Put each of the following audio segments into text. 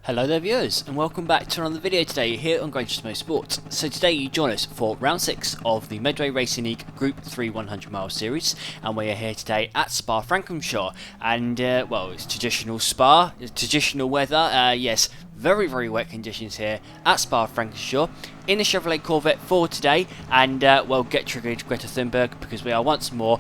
Hello there viewers, and welcome back to another video today here on Great Sports. So today you join us for round 6 of the Medway Racing League Group 3 100 mile series, and we are here today at Spa-Francorchamps, and well, it's traditional Spa, it's traditional weather, yes, very wet conditions here at Spa-Francorchamps in the Chevrolet Corvette for today, and well, get triggered Greta Thunberg because we are once more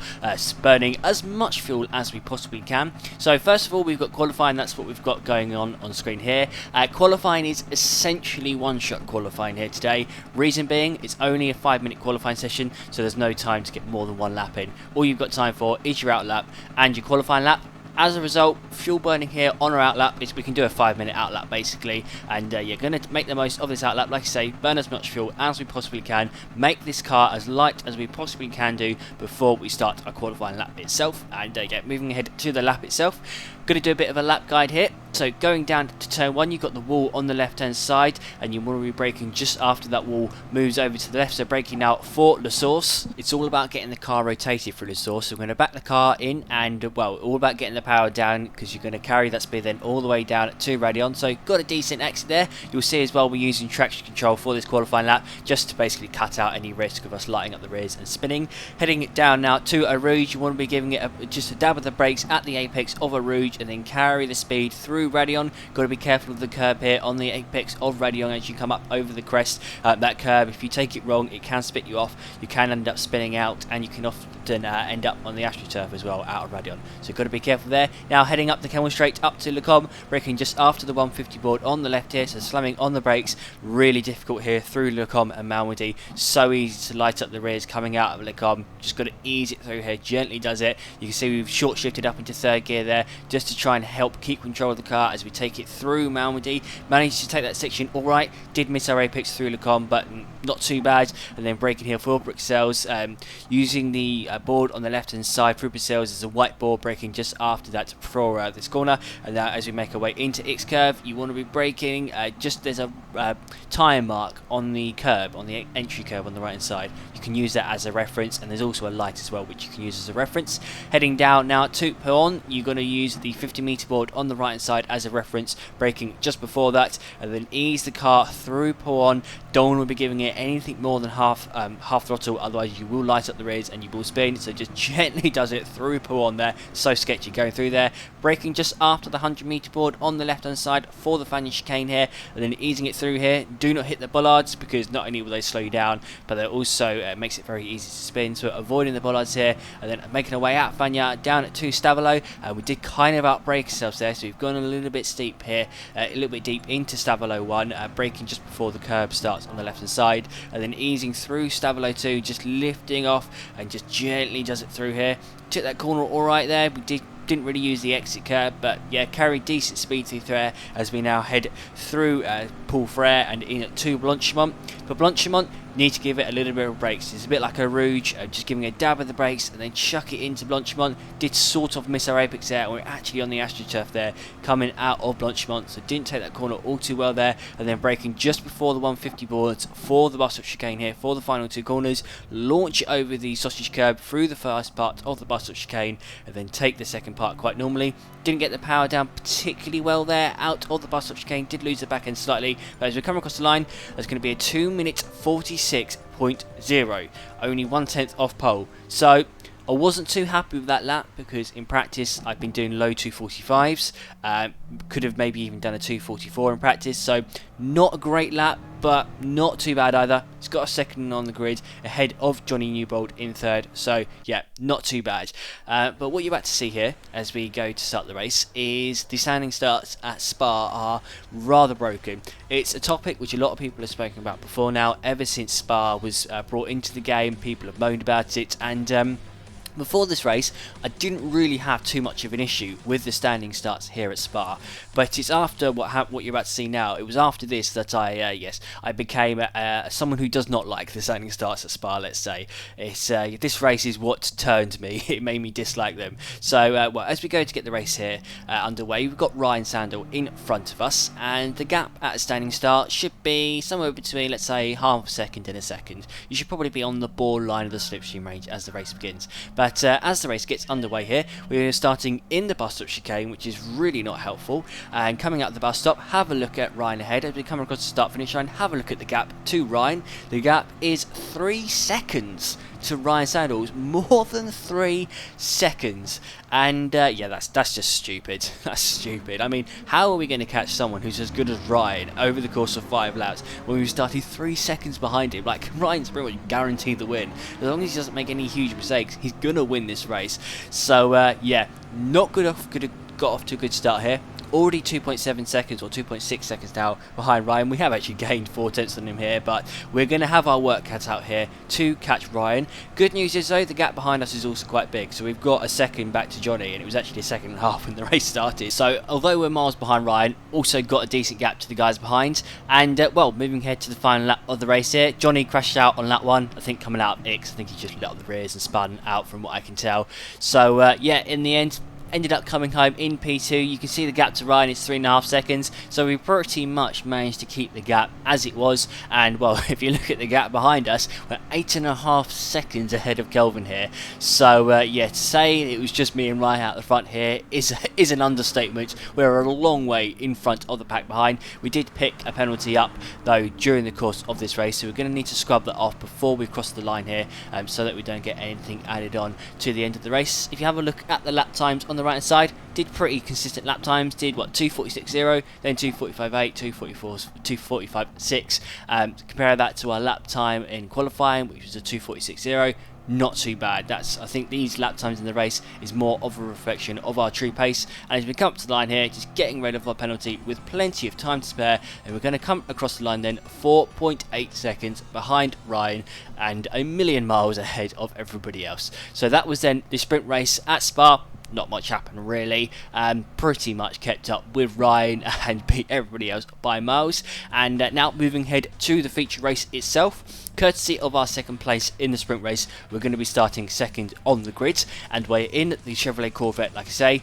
burning as much fuel as we possibly can. So first of all, we've got qualifying. That's what we've got going on screen here. Qualifying is essentially one-shot qualifying here today. Reason being, it's only a 5-minute qualifying session, so there's no time to get more than one lap in. All you've got time for is your out lap and your qualifying lap. As a result, fuel burning here on our outlap is we can do a 5-minute outlap basically, and you're going to make the most of this outlap. Like I say, burn as much fuel as we possibly can, make this car as light as we possibly can do before we start our qualifying lap itself, and get moving ahead to the lap itself. Going to do a bit of a lap guide here. So going down to turn 1, you've got the wall on the left hand side, and you want to be braking just after that wall moves over to the left, so braking out for the source. It's all about getting the car rotated through the source, so we're going to back the car in, and well, all about getting the power down because you're going to carry that speed then all the way down to Radeon. So got a decent exit there. You'll see as well we're using traction control for this qualifying lap just to basically cut out any risk of us lighting up the rears and spinning. Heading it down now to a rouge, you want to be giving it just a dab of the brakes at the apex of a rouge and then carry the speed through Radeon. Got to be careful of the curb here on the apex of Radeon as you come up over the crest. That curb, if you take it wrong, it can spit you off. You can end up spinning out, and you can often end up on the AstroTurf as well out of Radeon. So got to be careful there. Now heading up the Camel straight up to Lecom, braking just after the 150 board on the left here, so slamming on the brakes. Really difficult here through Lecom and Malmedy. So easy to light up the rears coming out of Lecom. Just got to ease it through here, gently does it. You can see we've short shifted up into third gear there just to try and help keep control of the car as we take it through Malmedy. Managed to take that section alright, did miss our apex through Lecom, but not too bad. And then braking here for Bruxelles, using the board on the left hand side through Bruxelles is a white board, braking just after that for this corner. And now as we make our way into X curve, you want to be braking, just there's a tyre mark on the curb, on the entry curve on the right hand side. You can use that as a reference, and there's also a light as well which you can use as a reference. Heading down now to Peon, you're going to use the 50-meter board on the right hand side as a reference, braking just before that, and then ease the car through Peon. Don't want to be giving it anything more than half throttle, otherwise you will light up the rears and you will spin. So just gently does it through Peon there. So sketchy going through there. Braking just after the 100-meter board on the left hand side for the Fanion chicane here, and then easing it through here. Do not hit the bollards because not only will they slow you down, but they also makes it very easy to spin. So avoiding the bollards here, and then making our way out Fania down to Stavolo. We did kind of outbrake ourselves there, so we've gone a little bit steep here, a little bit deep into Stavolo 1, braking just before the curb starts on the left hand side, and then easing through Stavolo 2, just lifting off and just gently does it through here. Took that corner alright there. We didn't really use the exit curb, but yeah, carried decent speed through there as we now head through Paul Frere and in to Blanchimont. For Blanchimont, need to give it a little bit of brakes. It's a bit like a Rouge, just giving a dab of the brakes and then chuck it into Blanchimont. Did sort of miss our apex there, and we're actually on the AstroTurf there coming out of Blanchimont, so didn't take that corner all too well there, and then braking just before the 150 boards for the bus stop chicane here for the final two corners. Launch it over the sausage curb through the first part of the bus stop chicane, and then take the second part quite normally. Didn't get the power down particularly well there out of the bus stop chicane, did lose the back end slightly, but as we come across the line, there's going to be a 2-minute 46.0, only 1/10 off pole. So I wasn't too happy with that lap because in practice I've been doing low 245s, could have maybe even done a 244 in practice, so not a great lap, but not too bad either. It's got a second on the grid ahead of Johnny Newbold in third, so yeah, not too bad. But what you're about to see here as we go to start the race is the standing starts at Spa are rather broken. It's a topic which a lot of people have spoken about before now. Ever since Spa was brought into the game, people have moaned about it, and before this race, I didn't really have too much of an issue with the standing starts here at Spa, but it's after what you're about to see now. It was after this that I became someone who does not like the standing starts at Spa. Let's say it's this race is what turned me. It made me dislike them. So well, as we go to get the race here underway, we've got Ryan Sandel in front of us, and the gap at a standing start should be somewhere between, let's say, half a second and a second. You should probably be on the borderline of the slipstream range as the race begins. But But as the race gets underway here, we're starting in the bus stop chicane, which is really not helpful. And coming out of the bus stop, have a look at Ryan ahead. As we come across the start finish line, have a look at the gap to Ryan. The gap is 3 seconds to Ryan Sandals, more than 3 seconds. And yeah, that's just stupid. That's stupid. I mean, how are we going to catch someone who's as good as Ryan over the course of 5 laps when we started 3 seconds behind him? Like, Ryan's pretty much guaranteed the win. As long as he doesn't make any huge mistakes, he's going to win this race. So yeah, not good off. Could have got off to a good start here. Already 2.7 seconds or 2.6 seconds now behind Ryan. We have actually gained 4 tenths on him here, but we're going to have our work cut out here to catch Ryan. Good news is though, the gap behind us is also quite big, so we've got a second back to Johnny, and it was actually a second and a half when the race started. So although we're miles behind Ryan, also got a decent gap to the guys behind. And well, moving ahead to the final lap of the race here, Johnny crashed out on lap 1, I think coming out of X. I think he just lit up the rears and spun out from what I can tell. So yeah, in the end, ended up coming home in P2. You can see the gap to Ryan is 3.5 seconds, so we pretty much managed to keep the gap as it was. And well, if you look at the gap behind us, we're 8.5 seconds ahead of Kelvin here. So yeah, to say it was just me and Ryan out the front here is an understatement. We're a long way in front of the pack behind. We did pick a penalty up though during the course of this race, so we're going to need to scrub that off before we cross the line here, so that we don't get anything added on to the end of the race. If you have a look at the lap times on the right hand side, did pretty consistent lap times. Did what, 2:46.0, then 2:45.8, 2:45.6. Compare that to our lap time in qualifying, which was a 2:46.0. Not too bad. That's, I think these lap times in the race is more of a reflection of our true pace. And as we come up to the line here, just getting rid of our penalty with plenty of time to spare, and we're going to come across the line then 4.8 seconds behind Ryan and a million miles ahead of everybody else. So that was then the sprint race at Spa. Not much happened really. Pretty much kept up with Ryan and beat everybody else by miles. And now moving ahead to the feature race itself. Courtesy of our second place in the sprint race, we're going to be starting second on the grid, and we're in the Chevrolet Corvette, like I say,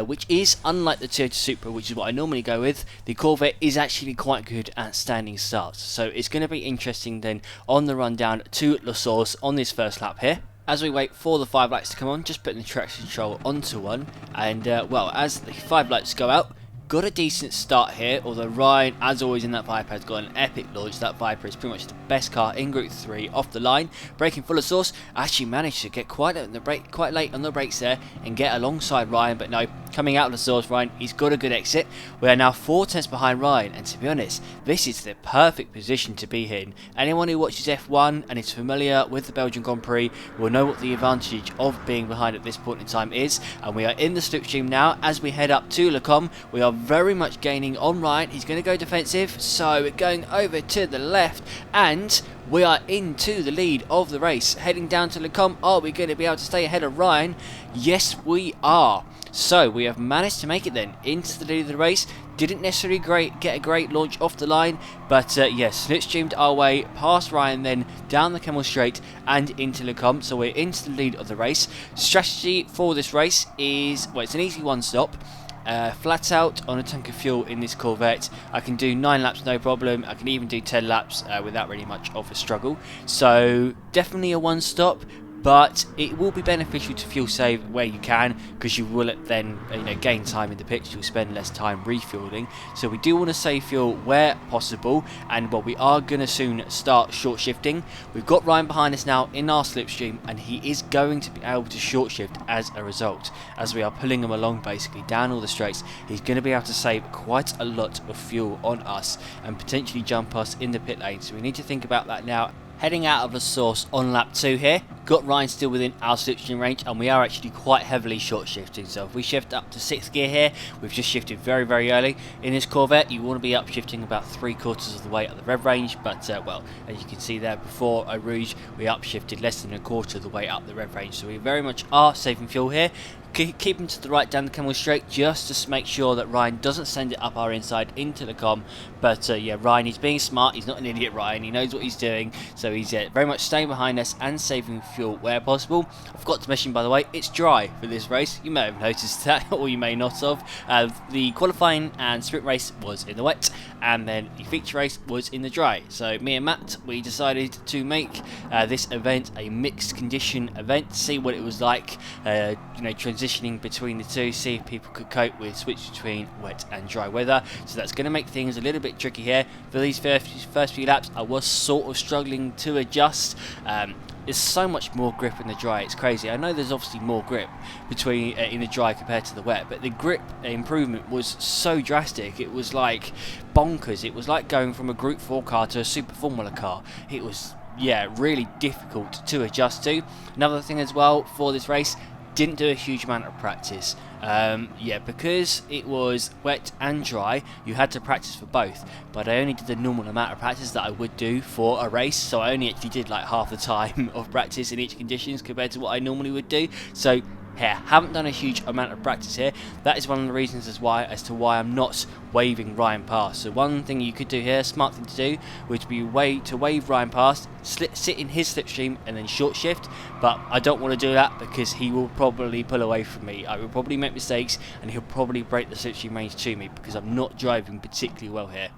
which is unlike the Toyota Supra, which is what I normally go with. The Corvette is actually quite good at standing starts, so it's going to be interesting then on the run down to La Source on this first lap here. As we wait for the 5 lights to come on, just putting the traction control onto one, and well, as the 5 lights go out, got a decent start here, although Ryan, as always in that Viper, has got an epic launch. That Viper is pretty much the best car in Group 3 off the line. Braking full of sauce, actually managed to get quite late on the brakes there and get alongside Ryan, but no, coming out of the sauce, Ryan, he's got a good exit. We are now 4 tenths behind Ryan, and to be honest, this is the perfect position to be in. Anyone who watches F1 and is familiar with the Belgian Grand Prix will know what the advantage of being behind at this point in time is, and we are in the slipstream now as we head up to Le Combe. We are very much gaining on Ryan. He's going to go defensive, so we're going over to the left, and we are into the lead of the race. Heading down to Le Combe. Are we going to be able to stay ahead of Ryan? Yes, we are. So we have managed to make it then into the lead of the race. Didn't necessarily get a great launch off the line, but yes, slipstreamed our way past Ryan, then down the Camel Straight and into Le Combe. So we're into the lead of the race. Strategy for this race is, well, it's an easy one stop. Flat out on a tank of fuel in this Corvette, I can do 9 laps no problem. I can even do 10 laps without really much of a struggle. So definitely a one stop, but it will be beneficial to fuel save where you can, because you will then gain time in the pits. You'll spend less time refueling, so we do want to save fuel where possible. And well, we are going to soon start short shifting. We've got Ryan behind us now in our slipstream, and he is going to be able to short shift as a result. As we are pulling him along basically down all the straights, he's going to be able to save quite a lot of fuel on us and potentially jump us in the pit lane, so we need to think about that now. Heading out of the source on lap 2 here, got Ryan still within our slipstream range, and we are actually quite heavily short shifting. So if we shift up to 6th gear here, we've just shifted very, very early. In this Corvette, you want to be up shifting about 3/4 of the way at the rev range, but well, as you can see there before Eau Rouge, we upshifted less than 1/4 of the way up the rev range. So we very much are saving fuel here. Keep him to the right down the Camel Straight, just to make sure that Ryan doesn't send it up our inside into the Com. But yeah, Ryan is being smart. He's not an idiot, Ryan. He knows what he's doing. So he's very much staying behind us and saving fuel where possible. I forgot to mention, by the way, it's dry for this race. You may have noticed that, or you may not have. The qualifying and sprint race was in the wet, and then the feature race was in the dry. So me and Matt, we decided to make this event a mixed condition event, see what it was like, transitioning between the two, see if people could cope with switch between wet and dry weather. So that's going to make things a little bit tricky here. For these first few laps, I was sort of struggling to adjust. There's so much more grip in the dry, it's crazy. I know there's obviously more grip between in the dry compared to the wet, but the grip improvement was so drastic. It was like bonkers. It was like going from a Group 4 car to a Super Formula car. It was, really difficult to adjust to. Another thing as well for this race, didn't do a huge amount of practice. Because it was wet and dry, you had to practice for both, but I only did the normal amount of practice that I would do for a race, so I only actually did like half the time of practice in each conditions compared to what I normally would do. So haven't done a huge amount of practice here. That is one of the reasons as to why I'm not waving Ryan past. So one thing you could do here, smart thing to do, would be to wave Ryan past, sit in his slipstream and then short shift, but I don't want to do that because he will probably pull away from me. I will probably make mistakes and he'll probably break the slipstream range to me because I'm not driving particularly well here.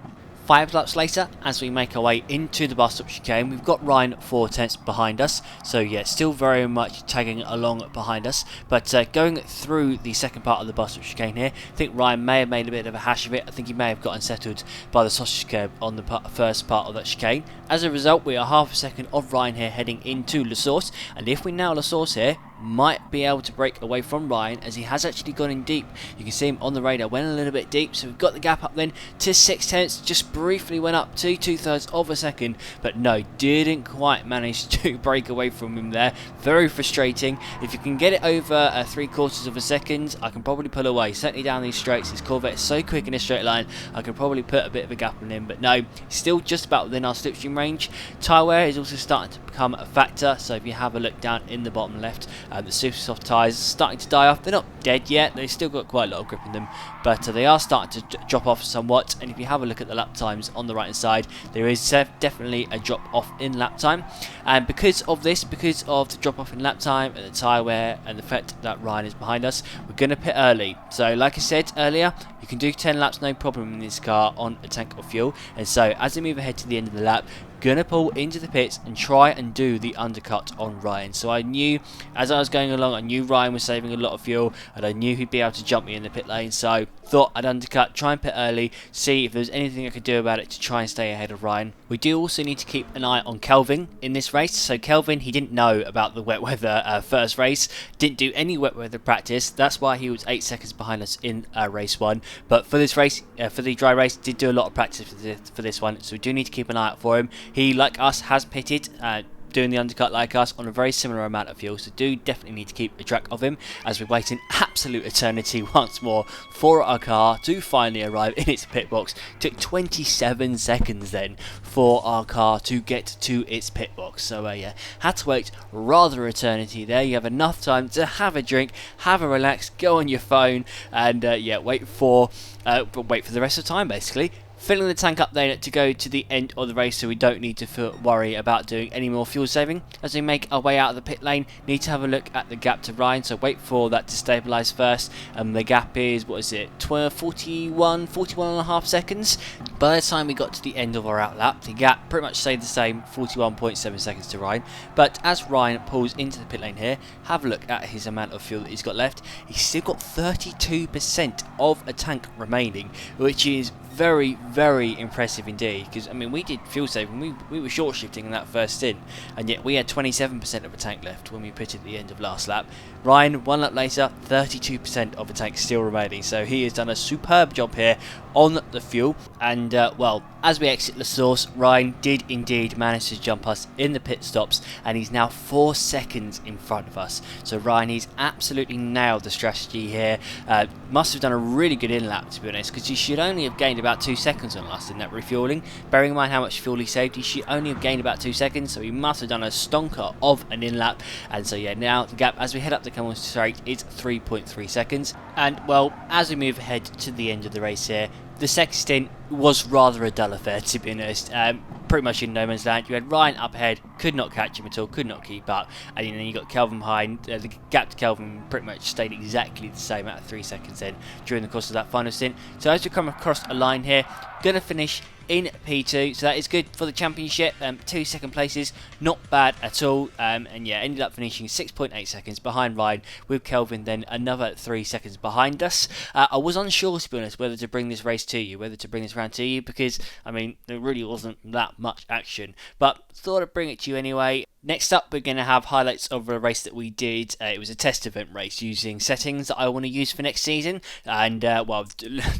5 laps later, as we make our way into the bus stop chicane, we've got Ryan 4 tenths behind us, so still very much tagging along behind us, but going through the second part of the bus stop chicane here, I think Ryan may have made a bit of a hash of it. I think he may have gotten settled by the sausage curb on the first part of that chicane. As a result, we are half a second of Ryan here heading into La Source, and if we nail La Source here, might be able to break away from Ryan, as he has actually gone in deep. You can see him on the radar, went a little bit deep, so we've got the gap up then to 6 tenths, just briefly went up to 2/3 of a second, but no, didn't quite manage to break away from him there. Very frustrating. If you can get it over 3/4 of a second, I can probably pull away. Certainly down these straights, his Corvette is so quick in a straight line, I can probably put a bit of a gap on him, but no, still just about within our slipstream range. Tyre wear is also starting to become a factor, so if you have a look down in the bottom left, the super soft tyres are starting to die off. They're not dead yet, they've still got quite a lot of grip in them, but they are starting to drop off somewhat. And if you have a look at the lap times on the right hand side, there is definitely a drop off in lap time, and because of this, because of the drop off in lap time and the tyre wear and the fact that Ryan is behind us, we're going to pit early. So like I said earlier, you can do 10 laps no problem in this car on a tank of fuel, and so as we move ahead to the end of the lap, gonna pull into the pits and try and do the undercut on Ryan. So I knew, as I was going along, I knew Ryan was saving a lot of fuel and I knew he'd be able to jump me in the pit lane, so thought I'd undercut, try and pit early, see if there's anything I could do about it to try and stay ahead of Ryan. We do also need to keep an eye on Kelvin in this race. So Kelvin, he didn't know about the wet weather first race, didn't do any wet weather practice, that's why he was 8 seconds behind us in race 1, but for this race, for the dry race, did do a lot of practice for this one, so we do need to keep an eye out for him. He, like us, has pitted doing the undercut like us on a very similar amount of fuel, so do definitely need to keep a track of him as we wait in absolute eternity once more for our car to finally arrive in its pit box. Took 27 seconds then for our car to get to its pit box, so had to wait rather eternity there. You have enough time to have a drink, have a relax, go on your phone, and wait for the rest of the time basically. Filling the tank up then to go to the end of the race, so we don't need to worry about doing any more fuel saving. As we make our way out of the pit lane, need to have a look at the gap to Ryan, so wait for that to stabilise first. The gap is, 41 and a half seconds. By the time we got to the end of our out lap, the gap pretty much stayed the same, 41.7 seconds to Ryan. But as Ryan pulls into the pit lane here, have a look at his amount of fuel that he's got left. He's still got 32% of a tank remaining, which is very, very impressive indeed, because I mean, we did fuel saving, we were short shifting in that first stint, and yet we had 27% of a tank left when we pitted at the end of last lap. Ryan, 1 lap later, 32% of the tank still remaining, so he has done a superb job here on the fuel. And well, as we exit La Source, Ryan did indeed manage to jump us in the pit stops, and he's now 4 seconds in front of us. So Ryan, he's absolutely nailed the strategy here. Must have done a really good in lap, to be honest, because he should only have gained about 2 seconds on us in that refueling. Bearing in mind how much fuel he saved, he should only have gained about 2 seconds, so he must have done a stonker of an in lap. And so now the gap as we head up the Camel Straight is 3.3 seconds. And well, as we move ahead to the end of the race here, the second stint was rather a dull affair, to be honest. Pretty much in no man's land. You had Ryan up ahead, could not catch him at all, could not keep up. And then you got Kelvin behind. The gap to Kelvin pretty much stayed exactly the same at 3 seconds then during the course of that final stint. So as we come across a line here, going to finish in P2, so that is good for the championship. 2 second places, not bad at all. And yeah, ended up finishing 6.8 seconds behind Ryan, with Kelvin then another 3 seconds behind us. I was unsure, to be honest, whether to bring this race to you, whether to bring this round to you, because I mean there really wasn't that much action, but thought I'd bring it to you anyway. Next up, we're going to have highlights of a race that we did. It was a test event race using settings that I want to use for next season, and well,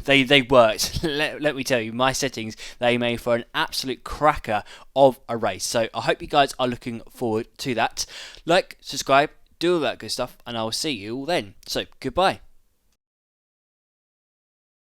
they worked. Let me tell you, my settings, they made for an absolute cracker of a race. So I hope you guys are looking forward to that. Like, subscribe, do all that good stuff, and I will see you all then. So goodbye.